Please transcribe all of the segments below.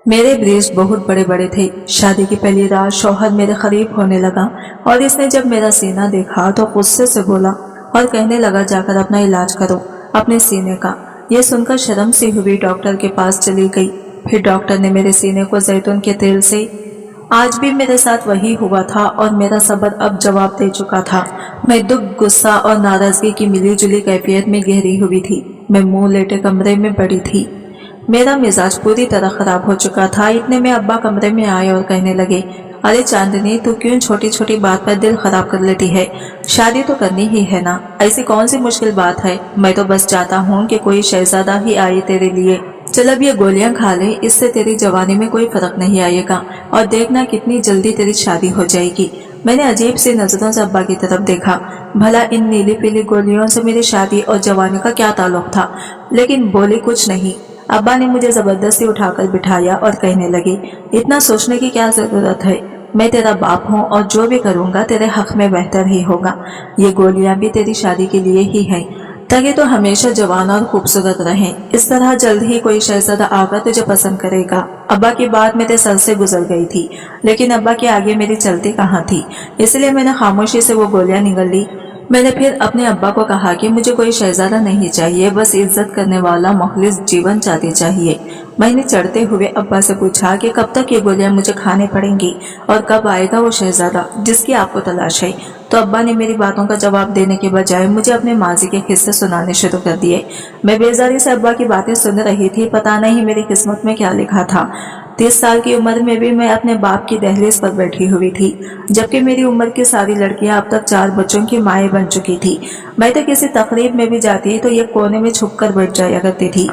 मेरे ब्रेस्ट बहुत बड़े बड़े थे। शादी की पहली रात शौहर मेरे करीब होने लगा और इसने जब मेरा सीना देखा तो गुस्से से बोला और कहने लगा, जाकर अपना इलाज करो अपने सीने का। यह सुनकर शर्म सी हुई डॉक्टर के पास चली गई। फिर डॉक्टर ने मेरे सीने को जैतून के तेल से, आज भी मेरे साथ वही हुआ था और मेरा सब्र अब जवाब दे चुका था। मैं दुख, गुस्सा और नाराजगी की मिली जुली कैफियत में गहरी हुई थी। मैं मुंह लेटे कमरे में पड़ी थी। मेरा मिजाज पूरी तरह खराब हो चुका था। इतने में अब्बा कमरे में आए और कहने लगे, अरे चांदनी, तू क्यों छोटी छोटी बात पर दिल खराब कर लेती है? शादी तो करनी ही है ना, ऐसी कौन सी मुश्किल बात है? मैं तो बस चाहता हूँ कि कोई शहजादा ही आए तेरे लिए। चल अब ये गोलियां खा ले, इससे तेरी जवानी में कोई फर्क नहीं आएगा और देखना कितनी जल्दी तेरी शादी हो जाएगी। मैंने अजीब सी नजरों से अब्बा की तरफ देखा। भला इन नीली पीली गोलियों से मेरी शादी और जवानी का क्या ताल्लुक था? लेकिन बोली कुछ नहीं। अब्बा ने मुझे जबरदस्ती उठाकर बिठाया और कहने लगे, इतना सोचने की क्या जरूरत है? मैं तेरा बाप हूँ और जो भी करूँगा तेरे हक में बेहतर ही होगा। ये गोलियां भी तेरी शादी के लिए ही हैं, ताकि तो हमेशा जवान और खूबसूरत रहें। इस तरह जल्द ही कोई शहजादा आकर तुझे पसंद करेगा। अब्बा की बात मेरे सर से गुजर गई थी, लेकिन अब्बा के आगे मेरी चलती कहाँ थी, इसलिए मैंने खामोशी से वो गोलियां निगल ली। मैंने फिर अपने अब्बा को कहा कि मुझे कोई शहजादा नहीं चाहिए, बस इज्जत करने वाला मुखलिस जीवन साथी चाहिए। मैंने चढ़ते हुए अब्बा से पूछा कि कब तक ये गोलियां मुझे खाने पड़ेंगी और कब आएगा वो शहजादा जिसकी आपको तलाश है? तो अब्बा ने मेरी बातों का जवाब देने के बजाय मुझे अपने माजी के किस्से सुनाने शुरू कर दिए। मैं बेजारी से अब्बा की बातें सुन रही थी। पता नहीं मेरी किस्मत में क्या लिखा था। 30 साल की उम्र में भी मैं अपने बाप की दहलीज पर बैठी हुई थी, जबकि मेरी उम्र की सारी लड़कियां अब तक 4 बच्चों की माएँ बन चुकी थी। मैं तो किसी तकरीब में भी जाती तो ये कोने में छुपकर बैठ जाया करती थी।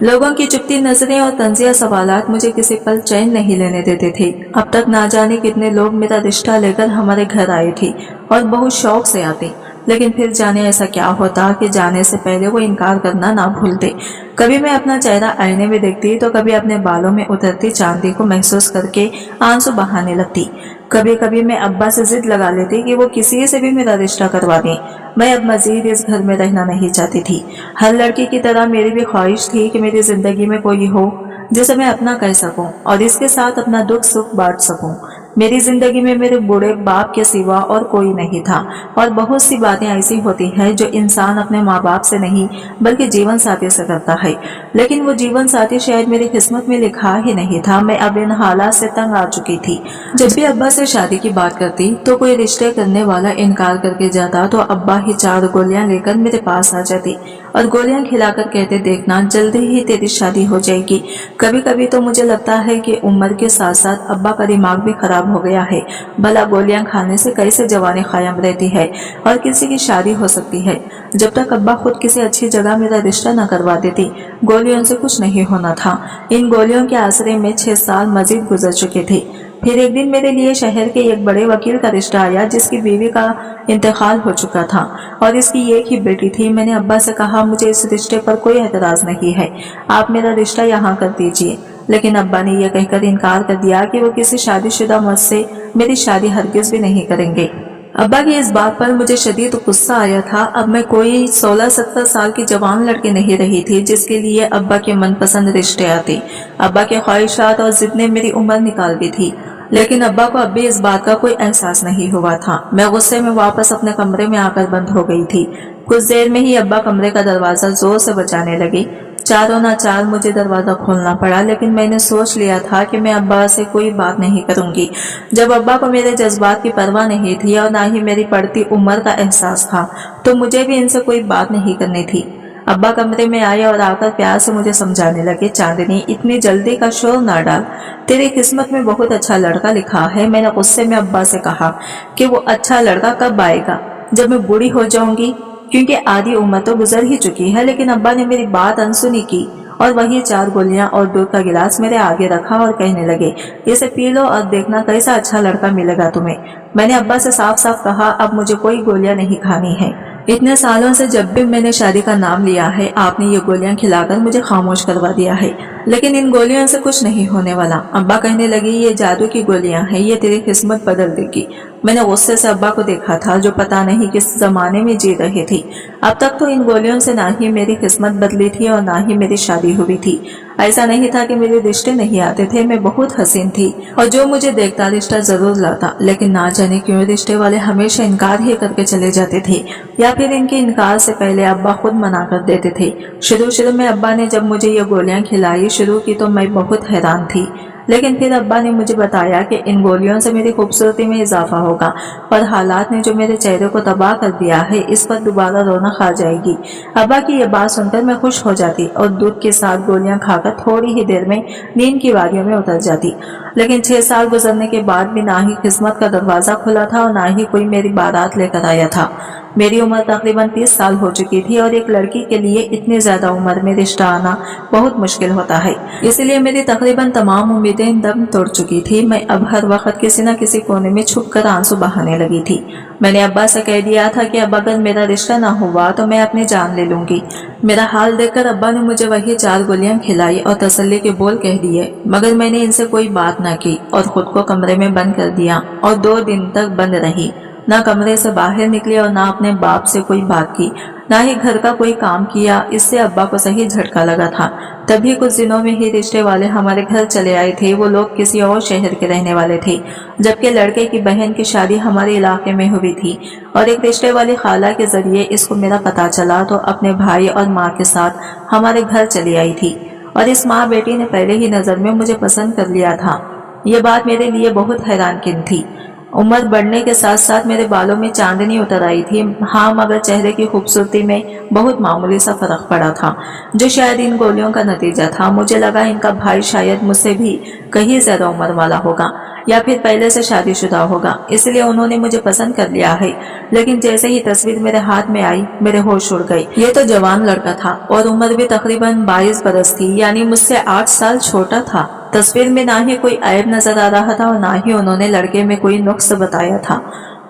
लोगों की चुपती नजरें और तंजिया सवालात मुझे किसी पल चैन नहीं लेने देते थे। अब तक ना जाने कितने लोग मेरा रिश्ता लेकर हमारे घर आए थे और बहुत शौक से आते, लेकिन फिर जाने ऐसा क्या होता कि जाने से पहले वो इनकार करना ना भूलते। कभी मैं अपना चेहरा आईने में देखती तो कभी अपने बालों में उतरती चांदी को महसूस करके आंसू बहाने लगती। कभी कभी मैं अब्बा से जिद लगा लेती कि वो किसी से भी मेरा रिश्ता करवा दें। मैं अब मजीद इस घर में रहना नहीं चाहती थी। हर लड़की की तरह मेरी भी ख्वाहिश थी कि मेरी जिंदगी में कोई हो जिसे मैं अपना कह सकूं और इसके साथ अपना दुख सुख बांट सकूं। मेरी जिंदगी में मेरे बूढ़े बाप के सिवा और कोई नहीं था। और बहुत सी बातें ऐसी होती हैं जो इंसान अपने माँ बाप से नहीं बल्कि जीवन साथी से करता है, लेकिन वो जीवन साथी शायद मेरी किस्मत में लिखा ही नहीं था। मैं अब इन हालात से तंग आ चुकी थी। जब भी अब्बा से शादी की बात करती तो कोई रिश्ते करने वाला इनकार करके जाता तो अब्बा ही 4 गोलियां लेकर मेरे पास आ जाती और गोलियां खिलाकर कहते, देखना जल्दी ही तेरी शादी हो जाएगी। कभी कभी तो मुझे लगता है कि उम्र के साथ साथ अब्बा का दिमाग भी खराब हो गया है। भला गोलियां खाने से कैसे जवानी कायम रहती है और किसी की शादी हो सकती है? जब तक अब्बा खुद किसी अच्छी जगह मेरा रिश्ता न करवा देती, गोलियों से कुछ नहीं होना था। इन गोलियों के आसरे में 6 साल मजीद गुजर चुके थे। फिर एक दिन मेरे लिए शहर के एक बड़े वकील का रिश्ता आया जिसकी बीवी का इंतकाल हो चुका था और इसकी एक ही बेटी थी। मैंने अब्बा से कहा, मुझे इस रिश्ते पर कोई एतराज नहीं है, आप मेरा रिश्ता यहाँ कर दीजिए। लेकिन अब्बा ने यह कहकर इनकार कर दिया कि वो किसी शादीशुदा मर्द से मेरी शादी हरगिज भी नहीं करेंगे। अब्बा की इस बात पर मुझे शदीद गुस्सा आया था। अब मैं कोई 16-17 साल की जवान लड़की नहीं रही थी जिसके लिए अब्बा के मनपसंद रिश्ते आते। अब्बा के ख्वाहिशात और जिद ने मेरी उम्र निकाल दी थी, लेकिन अब्बा को अब भी इस बात का कोई एहसास नहीं हुआ था। मैं गुस्से में वापस अपने कमरे में आकर बंद हो गई थी। कुछ देर में ही अब्बा कमरे का दरवाजा जोर से बजाने लगे। चारों ना चार मुझे दरवाजा खोलना पड़ा, लेकिन मैंने सोच लिया था कि मैं अब्बा से कोई बात नहीं करूंगी। जब अब्बा को मेरे जज्बात की परवाह नहीं थी और ना ही मेरी बढ़ती उम्र का एहसास था, तो मुझे भी इनसे कोई बात नहीं करनी थी। अब्बा कमरे में आए और आकर प्यार से मुझे समझाने लगे, चांदनी इतनी जल्दी का शोर ना डाल, तेरी किस्मत में बहुत अच्छा लड़का लिखा है। मैंने गुस्से में अब्बा से कहा कि वो अच्छा लड़का कब आएगा? जब मैं बूढ़ी हो जाऊंगी, क्योंकि आधी उम्र तो गुजर ही चुकी है। लेकिन अब्बा ने मेरी बात अनसुनी की और वही 4 गोलियां और दूध का गिलास मेरे आगे रखा और कहने लगे, इसे पी लो और देखना कैसा अच्छा लड़का मिलेगा तुम्हें। मैंने अब्बा से साफ साफ कहा, अब मुझे कोई गोलियां नहीं खानी है। इतने सालों से जब भी मैंने शादी का नाम लिया है, आपने ये गोलियां खिलाकर मुझे खामोश करवा दिया है, लेकिन इन गोलियों से कुछ नहीं होने वाला। अब्बा कहने लगी, ये जादू की गोलियां हैं, ये तेरी किस्मत बदल देगी। मैंने गुस्से से अब्बा को देखा था जो पता नहीं किस जमाने में जी रहे थे। अब तक तो इन गोलियों से ना ही मेरी किस्मत बदली थी और ना ही मेरी शादी हुई थी। ऐसा नहीं था कि मेरे रिश्ते नहीं आते थे, मैं बहुत हसीन थी और जो मुझे देखता रिश्ता जरूर लाता, लेकिन ना जाने क्यों रिश्ते वाले हमेशा इनकार ही करके चले जाते थे, या फिर इनके इनकार से पहले अब्बा खुद मना कर देते थे। शुरू में अब्बा ने जब मुझे ये गोलियां खिलाई शुरू की तो मैं बहुत हैरान थी, लेकिन फिर अब्बा ने मुझे बताया कि इन गोलियों से मेरी खूबसूरती में इजाफा होगा और हालात ने जो मेरे चेहरे को तबाह कर दिया है इस पर दोबारा रौनक आ जाएगी। अब्बा की ये बात सुनकर मैं खुश हो जाती और दूध के साथ गोलियां खाकर थोड़ी ही देर में नींद की वादियों में उतर जाती। लेकिन 6 साल गुजरने के बाद भी ना ही किस्मत का दरवाजा खुला था और ना ही कोई मेरी बारात लेकर आया था। मेरी उम्र तकरीबन 30 साल हो चुकी थी और एक लड़की के लिए इतनी ज्यादा उम्र में रिश्ता आना बहुत मुश्किल होता है, इसलिए मेरी तकरीबन तमाम उम्मीदें दम तोड़ चुकी थी। मैं अब हर वक्त किसी न किसी कोने में छुपकर आंसू बहाने लगी थी। मैंने अब्बा से कह दिया था कि अब अगर मेरा रिश्ता ना हुआ तो मैं अपनी जान ले लूंगी। मेरा हाल देखकर अब्बा ने मुझे वही 4 गोलियां खिलाई और तसल्ली के बोल कह दिए, मगर मैंने इनसे कोई बात न की और खुद को कमरे में बंद कर दिया और 2 दिन तक बंद रही। ना कमरे से बाहर निकली और ना अपने बाप से कोई बात की, ना ही घर का कोई काम किया। इससे अब्बा को सही झटका लगा था। तभी कुछ दिनों में ही रिश्ते वाले हमारे घर चले आए थे। वो लोग किसी और शहर के रहने वाले थे, जबकि लड़के की बहन की शादी हमारे इलाके में हुई थी और एक रिश्ते वाली खाला के जरिए इसको मेरा पता चला तो अपने भाई और माँ के साथ हमारे घर चली आई थी और इस माँ बेटी ने पहले ही नजर में मुझे पसंद कर लिया था। ये बात मेरे लिए बहुत हैरानकुन थी। उम्र बढ़ने के साथ साथ मेरे बालों में चांदनी उतर आई थी। हाँ, मगर चेहरे की खूबसूरती में बहुत मामूली सा फर्क पड़ा था, जो शायद इन गोलियों का नतीजा था। मुझे लगा इनका भाई शायद मुझसे भी कहीं ज्यादा उम्र वाला होगा या फिर पहले से शादीशुदा होगा, इसलिए उन्होंने मुझे पसंद कर लिया है। लेकिन जैसे ही तस्वीर मेरे हाथ में आई मेरे होश उड़ गए। ये तो जवान लड़का था और उम्र भी तकरीबन 22 बरस थी, यानी मुझसे 8 साल छोटा था। तस्वीर में ना ही कोई ऐब नजर आ रहा था और ना ही उन्होंने लड़के में कोई नुक्स बताया था,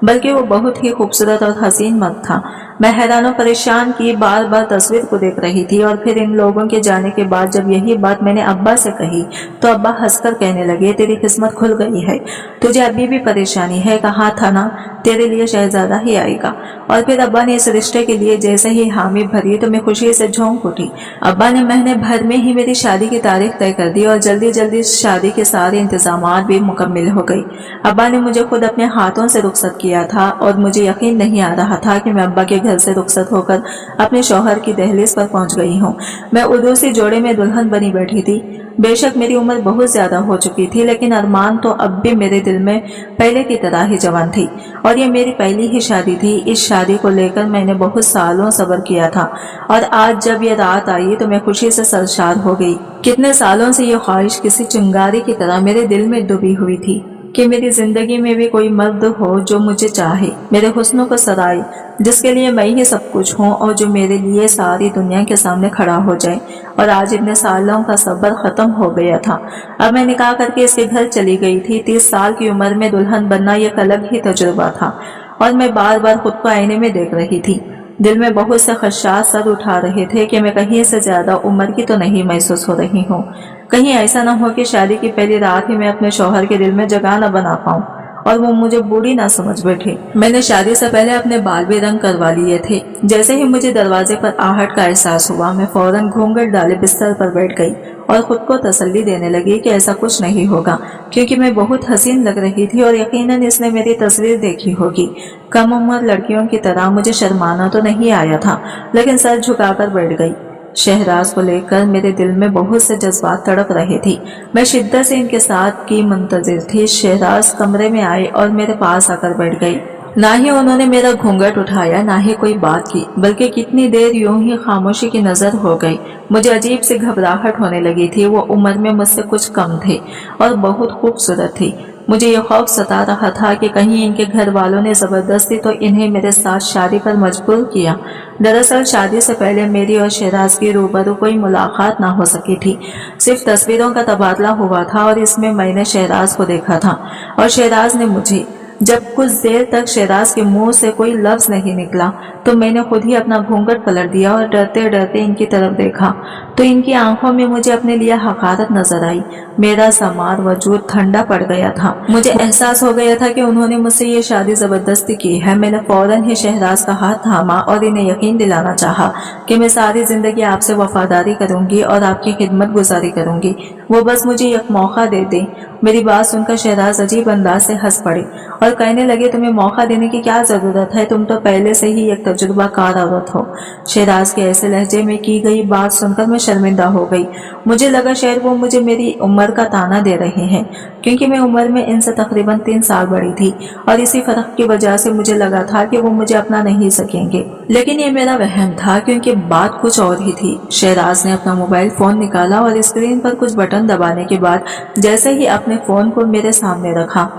बल्कि वो बहुत ही खूबसूरत और हसीन मर्द था। मैं हैरान और परेशान की बार बार तस्वीर को देख रही थी और फिर इन लोगों के जाने के बाद जब यही बात मैंने अब्बा से कही तो अब्बा हंसकर कहने लगे, तेरी किस्मत खुल गई है, तुझे अभी भी परेशानी है, कहा था ना तेरे लिए शहजादा ही आएगा। और फिर अब्बा ने इस रिश्ते के लिए जैसे ही हामी भरी तो मैं खुशी से झोंक उठी। अब्बा ने महीने भर में ही मेरी शादी की तारीख तय कर दी और जल्दी जल्दी शादी के सारे इंतजामात भी मुकम्मल हो गई। अब्बा ने मुझे खुद अपने हाथों से रुखसत किया था और मुझे यकीन नहीं आ रहा था कि मैं अब्बा के घर से रुखसत होकर अपने शौहर की दहलीज पर पहुंच गई हूँ। मैं उर्दूसी जोड़े में दुल्हन बनी बैठी थी। बेशक मेरी उम्र बहुत ज्यादा हो चुकी थी, लेकिन अरमान तो अब भी मेरे दिल में पहले की तरह ही जवान थी और ये मेरी पहली ही शादी थी। इस शादी को लेकर मैंने बहुत सालों सब्र किया था और आज जब ये रात आई तो मैं खुशी से सरशार हो गई। कितने सालों से ये ख्वाहिश किसी चिंगारी की तरह मेरे दिल में डूबी हुई थी कि मेरी जिंदगी में भी कोई मर्द हो जो मुझे चाहे, मेरे हुस्नों को सराहे, जिसके लिए मैं ही सब कुछ हूँ और जो मेरे लिए सारी दुनिया के सामने खड़ा हो जाए। और आज इतने सालों का सब्र खत्म हो गया था। अब मैं निकाह करके इसके घर चली गई थी। 30 साल की उम्र में दुल्हन बनना एक अलग ही तजुर्बा था और मैं बार बार खुद को आईने में देख रही थी। दिल में बहुत से खदशात सर उठा रहे थे कि मैं कहीं से ज्यादा उम्र की तो नहीं महसूस हो रही हूँ। कहीं ऐसा न हो कि शादी की पहली रात ही मैं अपने शौहर के दिल में जगह न बना पाऊँ और वो मुझे बूढ़ी ना समझ बैठे। मैंने शादी से पहले अपने बाल भी रंग करवा लिए थे। जैसे ही मुझे दरवाजे पर आहट का एहसास हुआ मैं फौरन घूंघट डाले बिस्तर पर बैठ गई और खुद को तसल्ली देने लगी कि ऐसा कुछ नहीं होगा, क्योंकि मैं बहुत हसीन लग रही थी और यकीनन इसने मेरी तस्वीर देखी होगी। कम उम्र लड़कियों की तरह मुझे शर्माना तो नहीं आया था, लेकिन सर झुकाकर बैठ गई। शहराज को लेकर मेरे दिल में बहुत से जज्बात तड़प रहे थे। मैं शिद्दत से इनके साथ की मुंतजिर थी। शहराज कमरे में आए और मेरे पास आकर बैठ गई। ना ही उन्होंने मेरा घूंघट उठाया, ना ही कोई बात की, बल्कि कितनी देर यूं ही खामोशी की नजर हो गई। मुझे अजीब सी घबराहट होने लगी थी। वो उम्र में मुझसे कुछ कम थे और बहुत खूबसूरत थी। मुझे ये खौफ सता रहा था कि कहीं इनके घर वालों ने जबरदस्ती तो इन्हें मेरे साथ शादी पर मजबूर किया। दरअसल शादी से पहले मेरी और शहराज की रूबरू कोई मुलाकात ना हो सकी थी। सिर्फ तस्वीरों का तबादला हुआ था और इसमें मैंने शहराज को देखा था और शहराज ने मुझे। जब कुछ देर तक शहराज के मुंह से कोई लफ्ज नहीं निकला तो तो मैंने खुद ही अपना घूंघट पलट दिया और डरते डरते इनकी तरफ देखा तो इनकी आंखों में मुझे अपने लिए हकारत नजर आई। मेरा समार वजूद ठंडा पड़ गया था। मुझे एहसास हो गया था कि उन्होंने मुझसे ये शादी जबरदस्ती की है। मैंने फौरन ही शहराज का हाथ थामा और इन्हें यकीन दिलाना चाहा कि मैं सारी जिंदगी आपसे वफादारी करूंगी और आपकी खिदमत गुजारी करूंगी, वो बस मुझे एक मौका दे दें। मेरी बात सुनकर शहराज अजीब अंदाज से हंस पड़े और कहने लगे, तुम्हें मौका देने की क्या जरूरत है, तुम तो पहले से ही एक तजुर्बाकार औरत हो। शहराज के ऐसे लहजे में की गई बात सुनकर मैं शर्मिंदा हो गई। मुझे लगा शायद वो मुझे मेरी उम्र का ताना दे रहे हैं, क्योंकि मैं उम्र में इनसे तकरीबन 3 साल बड़ी थी और इसी फर्क की वजह से मुझे लगा था कि वो मुझे अपना नहीं सकेंगे। लेकिन ये मेरा वहम था, क्योंकि बात कुछ और ही थी। शहराज ने अपना मोबाइल फोन निकाला और स्क्रीन पर कुछ बटन दबाने के बाद जैसे ही अपने फोन को मेरे सामने रखा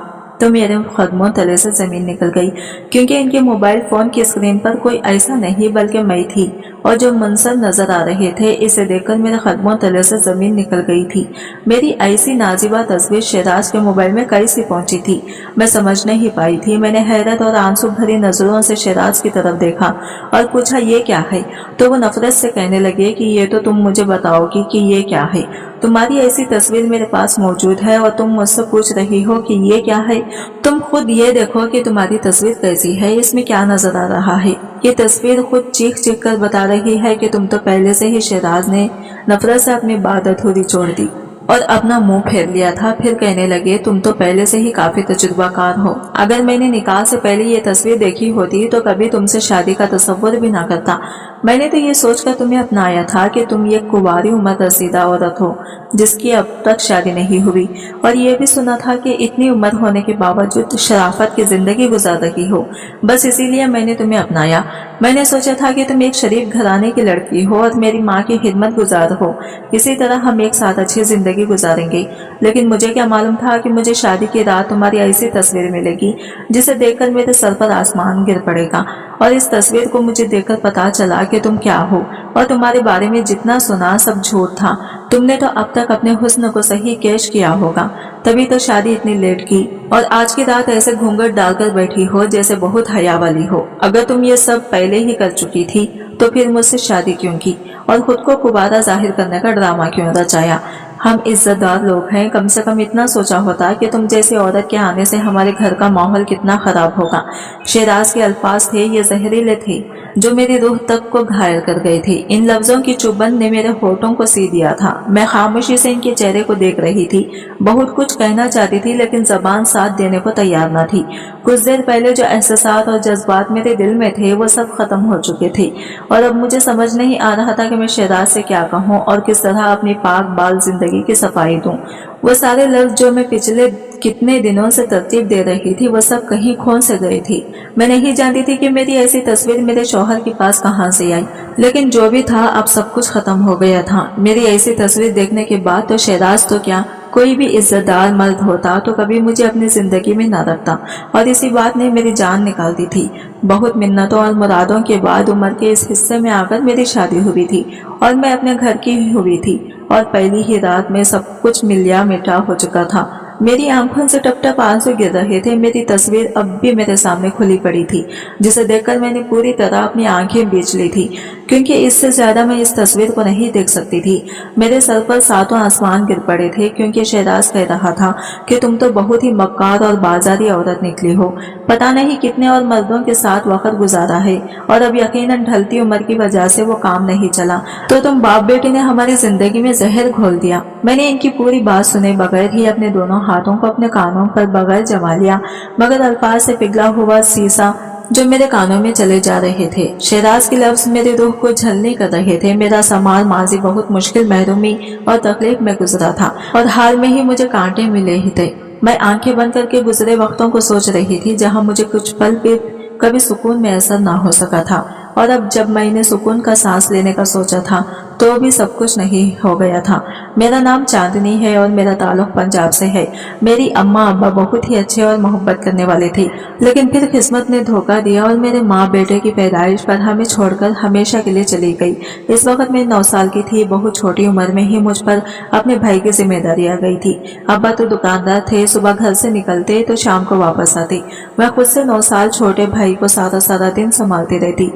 तो मेरे कदमों तले से जमीन निकल गई, क्योंकि इनके मोबाइल फोन की स्क्रीन पर कोई ऐसा नहीं बल्कि मैं थी और जो मंजर नजर आ रहे थे इसे देखकर मेरे कदमों तले से जमीन निकल गई थी। मेरी ऐसी नाजिबा तस्वीर शहराज के मोबाइल में कैसे पहुंची थी, मैं समझ नहीं पाई थी। मैंने हैरत और आंसू भरी नजरों से शहराज की तरफ देखा और पूछा, ये क्या है? तो वो नफरत से कहने लगे कि ये तो तुम मुझे बताओगी कि ये क्या है। तुम्हारी ऐसी तस्वीर मेरे पास मौजूद है और तुम मुझसे पूछ रही हो कि ये क्या है। तुम खुद ये देखो कि तुम्हारी तस्वीर कैसी है, इसमें क्या नजर आ रहा है। ये तस्वीर खुद चीख चीख कर बता रही है कि तुम तो पहले से ही। शहराज ने नफरत से अपनी बात अधूरी छोड़ दी और अपना मुंह फेर लिया था। फिर कहने लगे, तुम तो पहले से ही काफी तजुर्बाकार हो। अगर मैंने निकाह से पहले ये तस्वीर देखी होती तो कभी तुमसे शादी का तसव्वुर भी ना करता। मैंने तो ये सोचकर तुम्हें अपनाया था कि तुम ये कुंवारी उम्र रसीदा औरत हो जिसकी अब तक शादी नहीं हुई, और ये भी सुना था कि इतनी उम्र होने के बावजूद शराफत की जिंदगी गुजार रही हो। बस इसीलिए मैंने तुम्हें अपनाया। मैंने सोचा था कि तुम एक शरीफ घराने की लड़की हो और मेरी माँ की खिदमत गुजार हो, इसी तरह हम एक साथ अच्छी जिंदगी गुजारेंगे। लेकिन मुझे क्या मालूम था कि मुझे शादी की रात तुम्हारी ऐसी तस्वीर मिलेगी जिसे देखकर मेरे सर पर आसमान गिर पड़ेगा। और इस तस्वीर को मुझे देखकर पता चला कि तुम क्या हो, और तुम्हारे बारे में जितना सुना सब झूठ था। तुमने तो अब तक अपने हुस्न को सही कैश किया होगा, तभी तो शादी इतनी लेट की, और आज की रात ऐसे घूंघट डालकर बैठी हो जैसे बहुत हया वाली हो। अगर तुम ये सब पहले ही कर चुकी थी तो फिर मुझसे शादी क्यों की और खुद को कुबारा जाहिर करने का ड्रामा क्यों रचाया। हम इज्जतदार लोग हैं, कम से कम इतना सोचा होता कि तुम जैसी औरत के आने से हमारे घर का माहौल कितना खराब होगा। शहराज के अल्फाज थे, ये जहरीले थे जो मेरी रूह तक को घायल कर गए थे। इन लफ्जों की चुभन ने मेरे होठों को सी दिया था। मैं खामोशी से इनके चेहरे को देख रही थी। बहुत कुछ कहना चाहती थी लेकिन जबान साथ देने को तैयार न थी। कुछ देर पहले जो एहसास और जज्बात मेरे दिल में थे वो सब खत्म हो चुके थे, और अब मुझे समझ नहीं आ रहा था कि मैं शहराज से क्या कहूँ और किस तरह अपनी पाक बाल जिंदगी की सफाई दूं। वो सारे लफ्ज जो मैं पिछले कितने दिनों से तरतीब दे रही थी वो सब कहीं खो से गई थी। मैं नहीं जानती थी कि मेरी ऐसी तस्वीर मेरे शौहर के पास कहाँ से आई, लेकिन जो भी था अब सब कुछ खत्म हो गया था। मेरी ऐसी तस्वीर देखने के बाद तो शहराज तो क्या, कोई भी इज्जतदार मर्द होता तो कभी मुझे अपनी जिंदगी में न रखता, और इसी बात ने मेरी जान निकाल दी थी। बहुत मिन्नतों और मुरादों के बाद उम्र के इस हिस्से में आकर मेरी शादी हुई थी और मैं अपने घर की ही हुई थी, और पहली ही रात में सब कुछ मिलिया मिटा हो चुका था। मेरी आंखों से टप टप आंसू गिर रहे थे। मेरी तस्वीर अब भी मेरे सामने खुली पड़ी थी, जिसे देखकर मैंने पूरी तरह अपनी आंखें बीच ली थी, क्योंकि इससे ज्यादा मैं इस तस्वीर को नहीं देख सकती थी। मेरे सर पर सातों आसमान गिर पड़े थे, क्योंकि शहराज कह रहा था कि तुम तो बहुत ही मक्कार और बाजारी औरत निकली हो। पता नहीं कितने और मर्दों के साथ वक्त गुजारा है, और अब यकीनन ढलती उम्र की वजह से वो काम नहीं चला, तो तुम बाप बेटी ने हमारी जिंदगी में जहर घोल दिया। मैंने इनकी पूरी बात सुने बगैर ही अपने दोनों हाथों को अपने कानों पर बगैर जमा लिया, मगर अल्फाज से पिघला हुआ शीशा जो मेरे कानों में चले जा रहे थे। शहराज के लफ्ज मेरे रूह को झलने कर रहे थे। मेरा समाल माजी बहुत मुश्किल महरूमी और तकलीफ में गुजरा था, और हाल में ही मुझे कांटे मिले ही थे। मैं आंखें बंद करके गुजरे वक्तों को सोच रही थी, जहाँ मुझे कुछ पल भी कभी सुकून में असर ना हो सका था, और अब जब मैंने सुकून का सांस लेने का सोचा था तो भी सब कुछ नहीं हो गया था। मेरा नाम चांदनी है और मेरा ताल्लुक पंजाब से है। मेरी अम्मा अब्बा बहुत ही अच्छे और मोहब्बत करने वाले थे, लेकिन फिर किस्मत ने धोखा दिया और मेरे माँ बेटे की पैदाइश पर हमें छोड़कर हमेशा के लिए चली गई। इस वक्त मैं 9 साल की थी। बहुत छोटी उम्र में ही मुझ पर अपने भाई की जिम्मेदारी आ गई थी। अब्बा तो दुकानदार थे, सुबह घर से निकलते तो शाम को वापस आते। मैं खुद से 9 साल छोटे भाई को सारा सारा दिन संभालती रहती।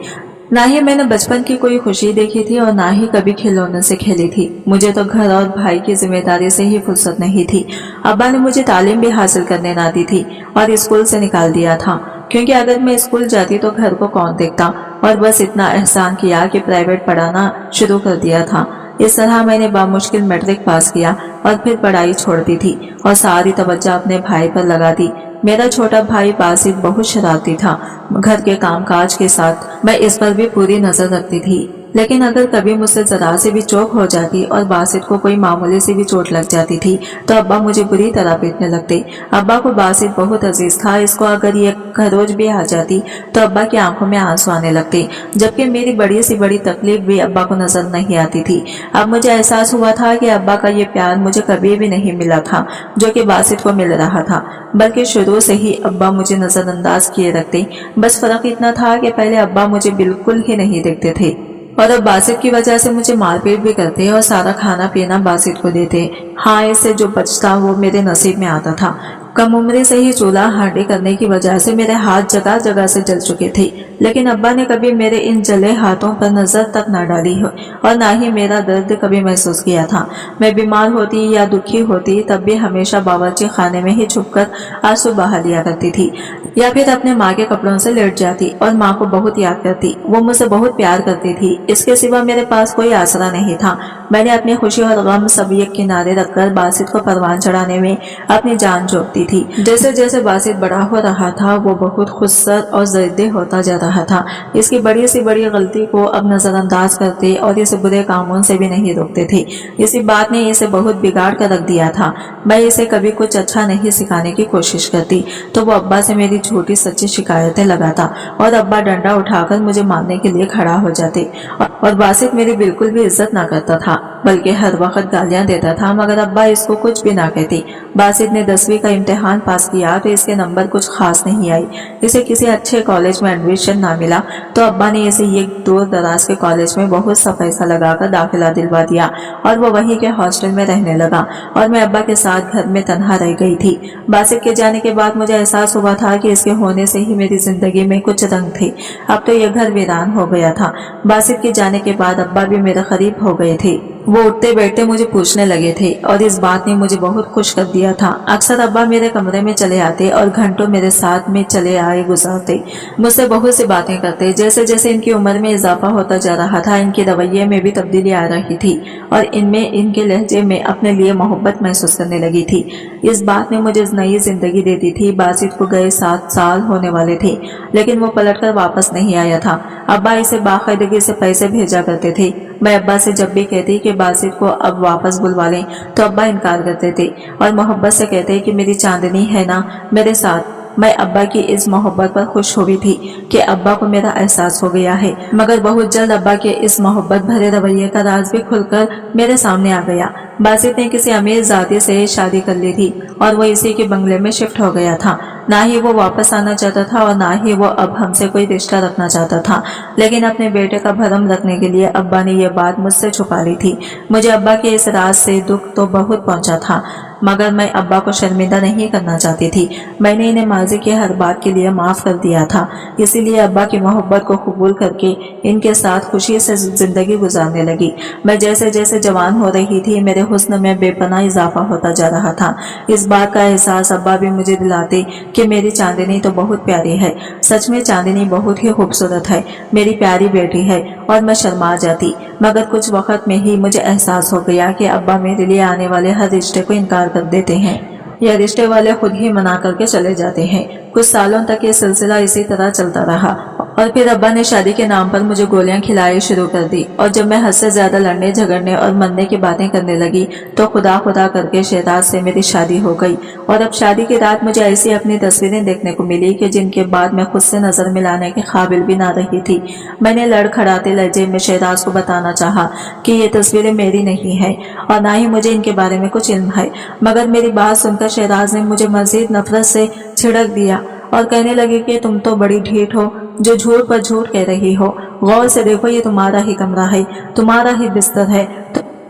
ना ही मैंने बचपन की कोई खुशी देखी थी और ना ही कभी खिलौने से खेली थी। मुझे तो घर और भाई की जिम्मेदारी से ही फुर्सत नहीं थी। अब्बा ने मुझे तालीम भी हासिल करने ना दी थी और स्कूल से निकाल दिया था, क्योंकि अगर मैं स्कूल जाती तो घर को कौन देखता। और बस इतना एहसान किया कि प्राइवेट पढ़ाना शुरू कर दिया था। इस तरह मैंने बामुश्किल मैट्रिक पास किया और फिर पढ़ाई छोड़ दी थी और सारी तवज्जो अपने भाई पर लगा दी। मेरा छोटा भाई बासित बहुत शरारती था। घर के कामकाज के साथ मैं इस पर भी पूरी नजर रखती थी, लेकिन अगर कभी मुझसे जरा से भी चौक हो जाती और बासित को कोई मामूली सी भी चोट लग जाती थी तो अब्बा मुझे बुरी तरह पीटने लगते। अब्बा को बासित बहुत अजीज था। इसको अगर ये खरोच भी आ जाती तो अब्बा की आंखों में आंसू आने लगते, जबकि मेरी बड़ी सी बड़ी तकलीफ भी अब्बा को नजर नहीं आती थी। अब मुझे एहसास हुआ था कि अब्बा का ये प्यार मुझे कभी भी नहीं मिला था जो कि बासित को मिल रहा था, बल्कि शुरू से ही अब्बा मुझे नजरअंदाज किए रखते। बस फर्क इतना था कि पहले अब्बा मुझे बिल्कुल ही नहीं देखते थे और अब बासित की वजह से मुझे मारपीट भी करते और सारा खाना पीना बासित को देते। हाँ, इससे जो बचता वो मेरे नसीब में आता था। कम उम्र से ही चूल्हा हांडी करने की वजह से मेरे हाथ जगह जगह से जल चुके थे, लेकिन अब्बा ने कभी मेरे इन जले हाथों पर नजर तक न डाली हो और ना ही मेरा दर्द कभी महसूस किया था। मैं बीमार होती या दुखी होती तब भी हमेशा बावर्ची खाने में ही छुपकर आंसू बहा लिया करती थी, या फिर अपने माँ के कपड़ों से लेट जाती और माँ को बहुत याद करती। वो मुझसे बहुत प्यार करती थी। इसके सिवा मेरे पास कोई आसरा नहीं था। मैंने अपनी खुशी और गम सब एक किनारे रखकर बासित को परवान चढ़ाने में अपनी जान झोंक दी थी। जैसे जैसे बासित बड़ा हो रहा था वो बहुत खुदसर और ज़िद्दी होता जा रहा था। इसकी बड़ी सी बड़ी गलती को अब नजरअंदाज करते और इसे बुरे कामों से भी नहीं रोकते थे। इसी बात ने इसे बहुत बिगाड़ कर रख दिया था। मैं इसे कभी कुछ अच्छा नहीं सिखाने की कोशिश करती तो वो अब्बा से मेरी झूठी सच्ची शिकायतें लगाता और अब्बा डंडा उठाकर मुझे मारने के लिए खड़ा हो जाते। और बासित मेरी बिल्कुल भी इज्जत ना करता था, बल्कि हर वक्त गालियां देता था, मगर अब्बा इसको कुछ भी ना कहती। बासित ने 10वीं का इम्तिहान पास किया तो इसके नंबर कुछ खास नहीं आई। इसे किसी अच्छे कॉलेज में एडमिशन ना मिला तो अब्बा ने इसे एक दूर दराज के कॉलेज में बहुत सा पैसा लगाकर दाखिला दिलवा दिया और वो वहीं के हॉस्टल में रहने लगा और मैं अब्बा के साथ घर में तन्हा रह गई थी। बासित के जाने के बाद मुझे एहसास हुआ था कि इसके होने से ही मेरी जिंदगी में कुछ रंग थे। अब तो यह घर वीरान हो गया था। बासित के जाने के बाद अब्बा भी मेरे करीब हो गए थे। वो उठते बैठते मुझे पूछने लगे थे और इस बात ने मुझे बहुत खुश कर दिया था। अक्सर अब्बा मेरे कमरे में चले आते और घंटों मेरे साथ में चले आए गुजारते। मुझसे बहुत सी बातें करते। जैसे जैसे इनकी उम्र में इजाफा होता जा रहा था इनके रवैये में भी तब्दीली आ रही थी और इनमें इनके लहजे में अपने लिए मोहब्बत महसूस करने लगी थी। इस बात ने मुझे नई जिंदगी दे दी थी। बासित को गए 7 साल होने वाले थे, लेकिन वो पलटकर वापस नहीं आया था। अब्बा इसे बाकायदगी से पैसे भेजा करते थे। मैं अब्बा से जब भी कहती कि बासित को अब वापस बुलवा लें तो अब्बा इनकार करते थे और मोहब्बत से कहते कि मेरी चांदनी है ना मेरे साथ। मैं अब्बा की इस मोहब्बत पर खुश हो गई थी कि अब्बा को मेरा एहसास हो गया है, मगर बहुत जल्द अब्बा के इस मोहब्बत भरे रवैये का राज भी खुलकर मेरे सामने आ गया। बासित ने किसी अमीर जाति से शादी कर ली थी और वो इसी के बंगले में शिफ्ट हो गया था। ना ही वो वापस आना चाहता था और ना ही वो अब हमसे कोई रिश्ता रखना चाहता था, लेकिन अपने बेटे का भरम रखने के लिए अब्बा ने यह बात मुझसे छुपा ली थी। मुझे अब्बा के इस राज से दुख तो बहुत पहुंचा था, मगर मैं अब्बा को शर्मिंदा नहीं करना चाहती थी। मैंने इन्हें माजी की हर बात के लिए माफ कर दिया था, इसीलिए अब्बा की मोहब्बत को कबूल करके इनके साथ खुशी से जिंदगी गुजारने लगी। मैं जैसे जैसे जवान हो रही थी मेरे हुस्न में बेपनाह इजाफा होता जा रहा था। इस बात का एहसास अब्बा भी मुझे दिलाते कि मेरी चांदनी तो बहुत प्यारी है। सच में चांदनी बहुत ही खूबसूरत है, मेरी प्यारी बेटी है। और मैं शर्मा जाती, मगर कुछ वक्त में ही मुझे एहसास हो गया कि अब्बा मेरे लिए आने वाले हर रिश्ते को इनकार कर देते हैं या रिश्ते वाले खुद ही मना करके चले जाते हैं। कुछ सालों तक ये सिलसिला इसी तरह चलता रहा और फिर अब्बा ने शादी के नाम पर मुझे गोलियां खिलाई शुरू कर दी। और जब मैं हद से ज्यादा लड़ने झगड़ने और मरने की बातें करने लगी तो खुदा खुदा करके शहजाद से मेरी शादी हो गई। और अब शादी की रात मुझे ऐसी अपनी तस्वीरें देखने को मिली कि जिनके बाद मैं खुद से नजर मिलाने के काबिल भी ना रही थी। मैंने लड़खड़ाते लहजे में शहजाद को बताना चाहा कि ये तस्वीरें मेरी नहीं है और ना ही मुझे इनके बारे में कुछ इल्म है, मगर मेरी बात सुनकर शहजाद ने मुझे मजीद नफरत से छिड़क दिया और कहने लगे कि तुम तो बड़ी ढीठ हो जो झूठ पर झूठ कह रही हो। गौर से देखो, ये तुम्हारा ही कमरा है, तुम्हारा ही बिस्तर है,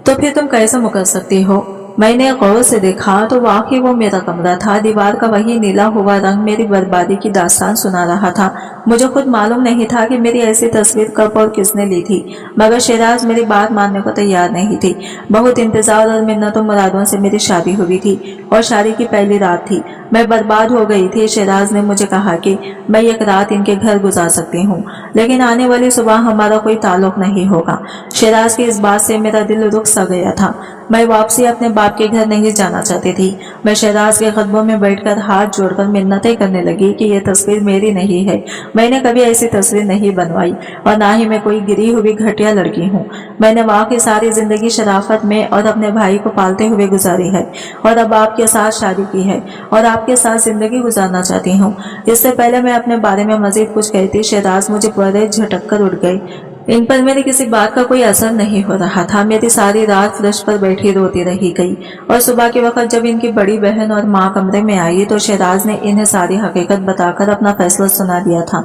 तो फिर तुम कैसे मुकर सकती हो। मैंने गौर से देखा तो वाकई वो मेरा कमरा था। दीवार का वही नीला हुआ रंग मेरी बर्बादी की दास्तान सुना रहा था। मुझे खुद मालूम नहीं था कि मेरी ऐसी तस्वीर कब और किसने ली थी, मगर शहजाद मेरी बात मानने को तैयार नहीं थी। बहुत इंतजार और मिन्नतों मुरादों से मेरी शादी हुई थी और शादी की पहली रात थी। मैं बर्बाद हो गई थी। शहजाद ने मुझे कहा कि मैं एक रात इनके घर गुजार सकती हूँ, लेकिन आने वाली सुबह हमारा कोई ताल्लुक नहीं होगा। शहजाद की इस बात से मेरा दिल रुक सा गया था। मैं वापसी अपने बाप के घर नहीं जाना चाहती थी। मैं शहजाद के कदमों में बैठकर हाथ जोड़कर मिन्नतें करने लगी कि ये तस्वीर मेरी नहीं है। मैंने कभी ऐसी तस्वीर नहीं बनवाई और ना ही मैं कोई गिरी हुई घटिया लड़की हूँ। मैंने वहाँ की सारी जिंदगी शराफत में और अपने भाई को पालते हुए गुजारी है और अब आपके साथ शादी की है और आपके साथ जिंदगी गुजारना चाहती हूँ। इससे पहले मैं अपने बारे में मजीद कुछ कहती, शहजाद मुझे बड़े झटक कर उठ गई। इन पर मेरी किसी बात का कोई असर नहीं हो रहा था। मेरी सारी रात फर्श पर बैठी रोती रही गई और सुबह के वक्त जब इनकी बड़ी बहन और माँ कमरे में आई तो शहजाद ने इन्हें सारी हकीकत बताकर अपना फैसला सुना दिया था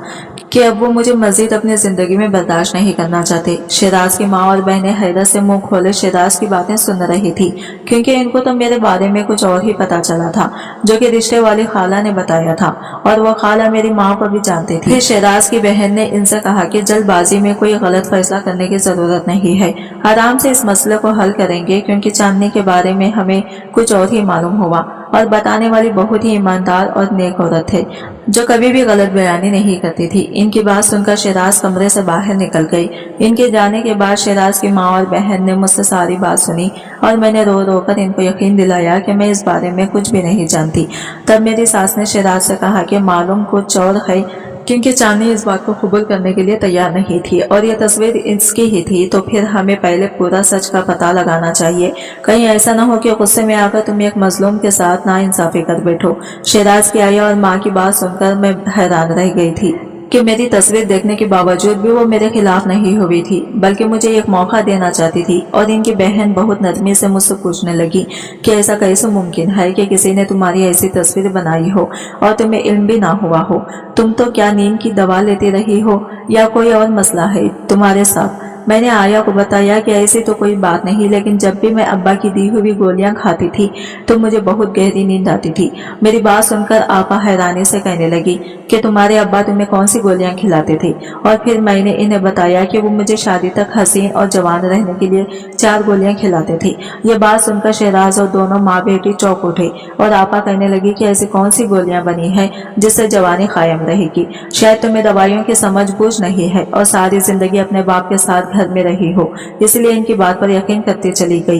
कि अब वो मुझे मजीद अपनी जिंदगी में बर्दाश्त नहीं करना चाहते। शहजाद की माँ और बहनें हैरत से मुंह खोले शहजाद की बातें सुन रही थी, क्योंकि इनको तो मेरे बारे में कुछ और ही पता चला था जो कि रिश्ते वाली खाला ने बताया था और वो खाला मेरी माँ को भी जानती थी। फिर शहजाद की बहन ने इनसे कहा कि जल्दबाजी में कोई गलत फैसला करने की जरूरत नहीं है, आराम से इस मसले को हल करेंगे, क्योंकि चांदनी के बारे में हमें कुछ और ही मालूम हुआ और बताने वाली बहुत ही ईमानदार और नेक औरत थे जो कभी भी गलत बयानी नहीं करती थी। इनकी बात सुनकर शहजाद कमरे से बाहर निकल गई। इनके जाने के बाद शहजाद की माँ और बहन ने मुझसे सारी बात सुनी और मैंने रो रो कर इनको यकीन दिलाया कि मैं इस बारे में कुछ भी नहीं जानती। तब मेरी सास ने शहजाद से कहा कि मालूम कुछ और है, क्योंकि चांदनी इस बात को कबूल करने के लिए तैयार नहीं थी और यह तस्वीर इसकी ही थी, तो फिर हमें पहले पूरा सच का पता लगाना चाहिए। कहीं ऐसा ना हो कि गुस्से में आकर तुम एक मजलूम के साथ नाइंसाफी कर बैठो। शहजाद की आया और माँ की बात सुनकर मैं हैरान रह गई थी कि मेरी तस्वीर देखने के बावजूद भी वो मेरे खिलाफ नहीं हुई थी, बल्कि मुझे एक मौका देना चाहती थी। और इनकी बहन बहुत नरमी से मुझसे पूछने लगी कि ऐसा कैसे मुमकिन है कि किसी ने तुम्हारी ऐसी तस्वीर बनाई हो और तुम्हें इल्म भी ना हुआ हो। तुम तो क्या नींद की दवा लेती रही हो या कोई और मसला है तुम्हारे साथ। मैंने आया को बताया कि ऐसी तो कोई बात नहीं, लेकिन जब भी मैं अब्बा की दी हुई गोलियां खाती थी तो मुझे बहुत गहरी नींद आती थी। मेरी बात सुनकर आपा हैरानी से कहने लगी कि तुम्हारे अब्बा तुम्हें कौन सी गोलियां खिलाते थे। और फिर मैंने इन्हें बताया कि वो मुझे शादी तक हसीन और जवान रहने के लिए 4 गोलियां खिलाते थे। ये बात सुनकर शहजाद और दोनों माँ बेटी चौंक उठे और आपा कहने लगी कि ऐसी कौन सी गोलियां बनी है जिससे जवानी कायम रहेगी। शायद तुम्हें दवाइयों की समझ बूझ नहीं है और सारी जिंदगी अपने बाप के साथ घर में रही हो, इसलिए इनकी बात पर यकीन करती चली गई।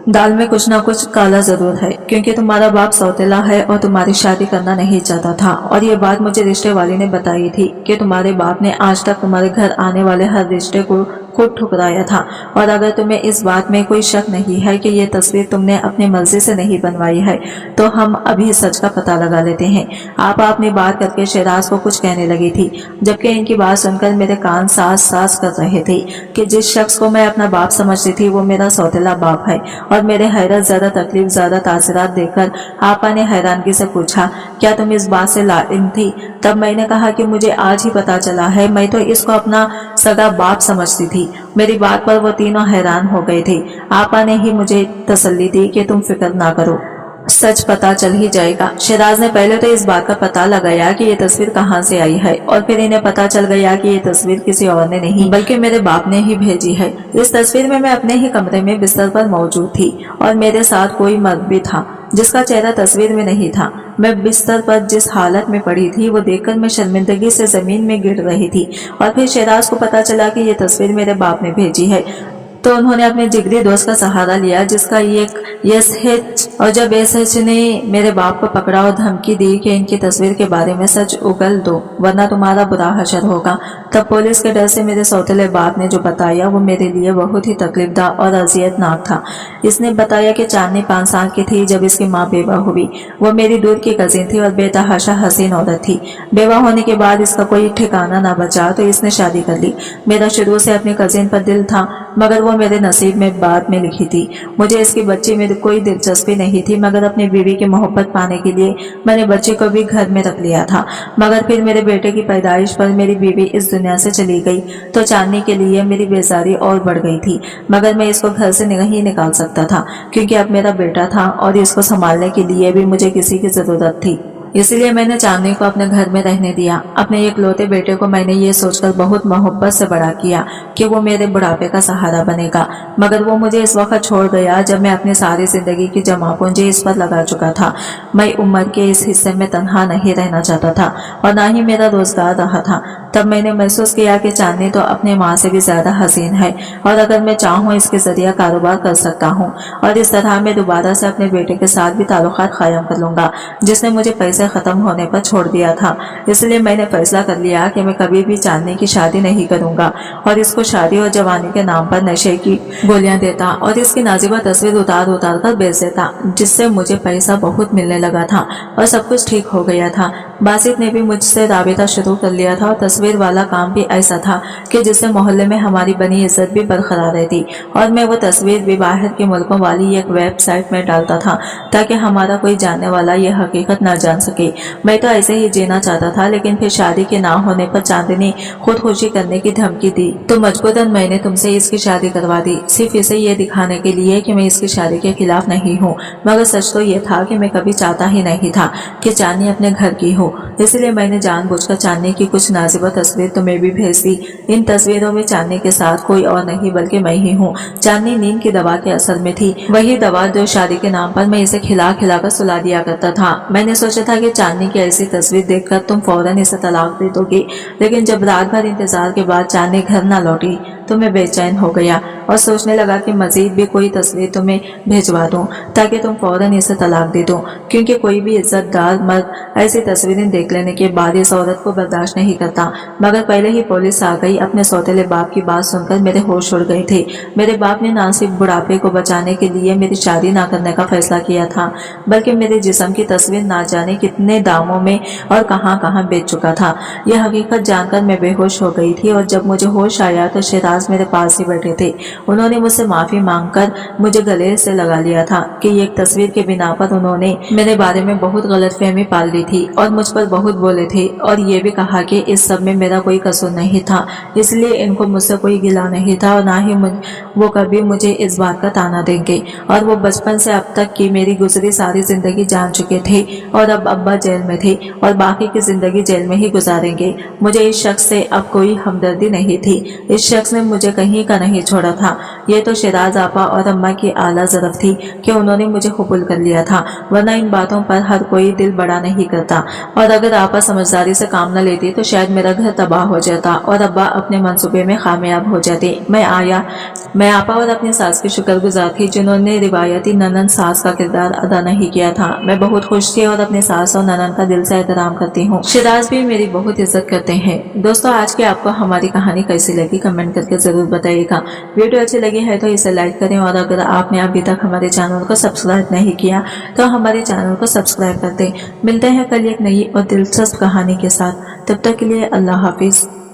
दाल में कुछ ना कुछ काला जरूर है, क्योंकि तुम्हारा बाप सौतेला है और तुम्हारी शादी करना नहीं चाहता था। और ये बात मुझे रिश्ते वाली ने बताई थी कि तुम्हारे बाप ने आज तक तुम्हारे घर आने वाले हर रिश्ते को खुद ठुकराया था। और अगर तुम्हें इस बात में कोई शक नहीं है कि ये तस्वीर तुमने अपनी मर्जी से नहीं बनवाई है, तो हम अभी सच का पता लगा लेते हैं। आप अपनी बात करके शहजाद को कुछ कहने लगी थी, जबकि इनकी बात सुनकर मेरे कान सास सास कर रहे थे कि जिस शख्स को मैं अपना बाप समझती थी वो मेरा सौतेला बाप है। और मेरे हैरत ज्यादा तकलीफ ज्यादा तासरात देखकर आपा ने हैरानगी से पूछा, क्या तुम इस बात से लाइम थी? तब मैंने कहा कि मुझे आज ही पता चला है, मैं तो इसको अपना सगा बाप समझती थी। मेरी बात पर वो तीनों हैरान हो गए थे। आपा ने ही मुझे तसल्ली दी कि तुम फिक्र ना करो, सच पता चल ही जाएगा। शहजाद ने पहले तो इस बात का पता लगाया कि ये तस्वीर कहाँ से आई है, और फिर इन्हें पता चल गया कि ये तस्वीर किसी और ने नहीं बल्कि मेरे बाप ने ही भेजी है। इस तस्वीर में मैं अपने ही कमरे में बिस्तर पर मौजूद थी और मेरे साथ कोई मर्द भी था जिसका चेहरा तस्वीर में नहीं था। मैं बिस्तर पर जिस हालत में पड़ी थी वो देखकर मैं शर्मिंदगी से जमीन में गिर रही थी। और फिर शहजाद को पता चला कि ये तस्वीर मेरे बाप ने भेजी है। तो उन्होंने अपने जिगरी दोस्त का सहारा लिया जिसका एक SH, और जब SH ने मेरे बाप को पकड़ा और धमकी दी कि इनकी तस्वीर के बारे में सच उगल दो वरना तुम्हारा बुरा हशर होगा, तब पुलिस के डर से मेरे सौतेले बाप ने जो बताया वो मेरे लिए बहुत ही तकलीफदा और अजियतनाक था। इसने बताया कि चांदनी 5 साल की थी जब इसकी माँ बेवा हुई। वो मेरी दूर की कजिन थी और बेतहाशा हसीन औरत थी। बेवा होने के बाद इसका कोई ठिकाना ना बचा तो इसने शादी कर ली। मेरा शुरू से अपनी कजिन पर दिल था मगर वो मेरे नसीब में बाद में लिखी थी। मुझे इसकी बच्ची में कोई दिलचस्पी नहीं थी मगर अपनी बीवी की मोहब्बत पाने के लिए मैंने बच्ची को भी घर में रख लिया था। मगर फिर मेरे बेटे की पैदाइश पर मेरी बीवी इस दुनिया से चली गई तो चांदनी के लिए मेरी बेजारी और बढ़ गई थी। मगर मैं इसको घर से नहीं निकाल सकता था क्योंकि अब मेरा बेटा था और इसको संभालने के लिए भी मुझे किसी की जरूरत थी। इसलिए मैंने चांदनी को अपने घर में रहने दिया। अपने एकलौते बेटे को मैंने ये सोचकर बहुत मोहब्बत से बड़ा किया कि वो मेरे बुढ़ापे का सहारा बनेगा, मगर वो मुझे इस वक्त छोड़ गया जब मैं अपनी सारी जिंदगी की जमा पूंजी इस पर लगा चुका था। मैं उम्र के इस हिस्से में तन्हा नहीं रहना चाहता था और ना ही मेरा रोजगार रहा था। तब मैंने महसूस किया कि चांदनी तो अपने माँ से भी ज्यादा हसीन है और अगर मैं चाहूँ इसके जरिए कारोबार कर सकता हूँ और इस तरह मैं दोबारा से अपने बेटे के साथ भी ताल्लुकात कायम कर लूंगा जिसने मुझे पैसे खत्म होने पर छोड़ दिया था। इसलिए मैंने फैसला कर लिया कि मैं कभी भी चांदनी की शादी नहीं करूंगा और इसको शादी और जवानी के नाम पर नशे की गोलियां देता और इसकी नाजिबा तस्वीर उतार उतार कर बेच देता, जिससे मुझे पैसा बहुत मिलने लगा था और सब कुछ ठीक हो गया था। बासित ने भी मुझसे राबिता शुरू कर लिया था और तस्वीर वाला काम भी ऐसा था कि जिससे मोहल्ले में हमारी बनी इज्जत भी बरकरार रहती और मैं वो तस्वीर भी बाहर के मुल्कों वाली एक वेबसाइट में डालता था ताकि हमारा कोई जानने वाला ये हकीकत न जान सके। मैं तो ऐसे ही जीना चाहता था, लेकिन फिर शादी के ना होने पर चांदनी खुदकुशी करने की धमकी दी तो मजबूरन मैंने तुमसे इसकी शादी करवा दी, सिर्फ इसे ये दिखाने के लिए कि मैं इसकी शादी के खिलाफ नहीं हूँ। मगर सच तो ये था कि मैं कभी चाहता ही नहीं था कि चांदनी अपने घर की हो, इसलिए मैंने जानबूझकर चांदनी की कुछ नाजुक तस्वीर तुम्हें भी भेज दी। इन तस्वीरों में चांदनी के साथ कोई और नहीं बल्कि मैं ही हूँ। चांदनी नींद की दवा के असर में थी, वही दवा जो शादी के नाम पर मैं इसे खिला खिला कर सुला दिया करता था। मैंने सोचा था कि चांदनी की ऐसी तस्वीर देखकर तुम फौरन इसे तलाक दे दोगे, लेकिन जब रात भर इंतजार के बाद चांदनी घर न लौटी तो मैं बेचैन हो गया और सोचने लगा कि मजीद भी कोई तस्वीर तुम्हें भेजवा दूं ताकि तुम फौरन इसे तलाक दे दो, क्योंकि कोई भी इज्जतदार मर्द ऐसी तस्वीरें देख लेने के बाद इस औरत को बर्दाश्त नहीं करता। मगर पहले ही पुलिस आ गई। अपने सौतेले बाप की बात सुनकर मेरे होश उड़ गए थे। मेरे बाप ने ना सिर्फ बुढ़ापे को बचाने के लिए मेरी शादी ना करने का फैसला किया था, बल्कि मेरे जिस्म की तस्वीर ना जाने कितने दामों में और कहां कहां बेच चुका था। यह हकीकत जानकर मैं बेहोश हो गई थी और जब मुझे होश आया तो शिराज मेरे पास ही बैठे थे। उन्होंने मुझसे माफी मांगकर मुझे गले से लगा लिया था कि एक तस्वीर के बिना पर उन्होंने मेरे बारे में बहुत गलतफहमी पाल ली थी और मुझ पर बहुत बोले थे और ये भी कहा कि इस सब में मेरा कोई कसूर नहीं था, इसलिए इनको मुझसे कोई गिला नहीं था और ना ही वो कभी मुझे इस बात का ताना देंगे। और वो बचपन से अब तक की मेरी गुजरी सारी जिंदगी जान चुके थे और अब अब्बा जेल में थे और बाकी की जिंदगी जेल में ही गुजारेंगे। मुझे इस शख्स से अब कोई हमदर्दी नहीं थी। इस शख्स ने मुझे कहीं का नहीं छोड़ा था। ये तो शिराज आपा और अम्मा की आला ज़रफ थी कि उन्होंने मुझे कबूल कर लिया था, वरना इन बातों पर हर कोई दिल बड़ा नहीं करता। और अगर आपा समझदारी से काम न लेती तो शायद मेरा घर तबाह हो जाता और अब्बा अपने मंसूबे में कामयाब हो जाते। मैं आपा और अपनी सास की शुक्रगुजार थी जिन्होंने रिवायती ननन सास का किरदार अदा नहीं किया था। मैं बहुत खुश थी और अपने सास और ननन का दिल से एहतराम करती हूँ। शिराज भी मेरी बहुत इज्जत करते हैं। दोस्तों, आज की आपको हमारी कहानी कैसी लगी कमेंट करके जरूर बताइएगा। वीडियो अच्छी लगी है तो इसे लाइक करें और अगर आपने अभी तक हमारे चैनल को सब्सक्राइब नहीं किया तो हमारे चैनल को सब्सक्राइब कर दें। मिलते हैं कल एक नई और दिलचस्प कहानी के साथ। तब तक के लिए अल्लाह हाफिज।